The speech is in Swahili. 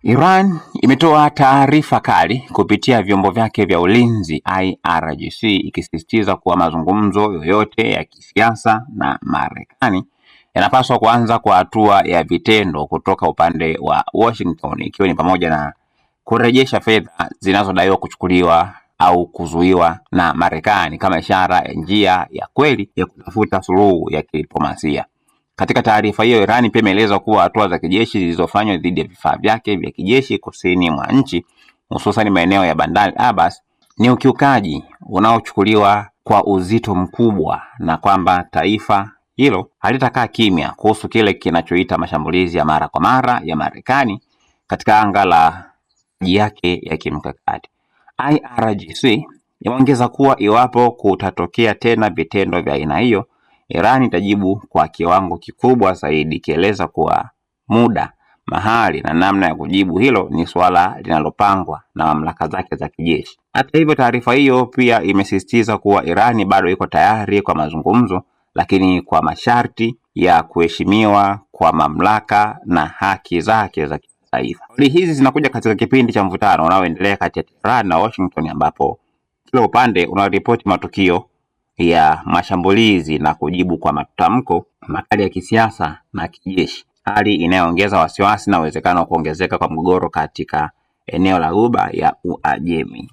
Iran imetoa taarifa kali kupitia vyombo vyake vya ulinzi IRGC ikisisitiza kuwa mazungumzo yoyote ya kisiasa na Marekani yanapaswa kuanza kwa hatua ya vitendo kutoka upande wa Washington, ikiwa ni pamoja na kurejesha fedha zinazodaiwa kuchukuliwa au kuzuiwa na Marekani kama ishara ya njia ya kweli ya kutafuta suluhu ya kidiplomasia. Katika taarifa hiyo, Iran pia imeeleza kuwa hatua za kijeshi zilizofanywa dhidi ya vifaa vyake vya kijeshi kusini mwa nchi, hususan maeneo ya Bandar Abbas, ni ukiukaji unaochukuliwa kwa uzito mkubwa na kwamba taifa hilo halitakaa kimya kuhusu kile kinachoita mashambulizi ya mara kwa mara ya Marekani katika anga la yake ya kimkakati. IRGC imeongeza kuwa iwapo kutatokea tena vitendo vya aina hiyo, Iran itajibu kwa kiwango kikubwa zaidi, ikieleza kuwa muda, mahali na namna ya kujibu hilo ni swala linalopangwa na mamlaka zake za kijeshi. Hata hivyo, taarifa hiyo pia imesisitiza kuwa Iran bado iko tayari kwa mazungumzo, lakini kwa masharti ya kuheshimiwa kwa mamlaka na haki zake za kitaifa. Hali hizi zinakuja katika kipindi cha mvutano unaoendelea kati ya Tehran na Washington, ambapo kila upande unaripoti matukio ya mashambulizi na kujibu kwa matamko makali ya kisiasa na kijeshi, hali inayoongeza wasiwasi na uwezekano wa kuongezeka kwa mgogoro katika eneo la Ghuba ya Uajemi.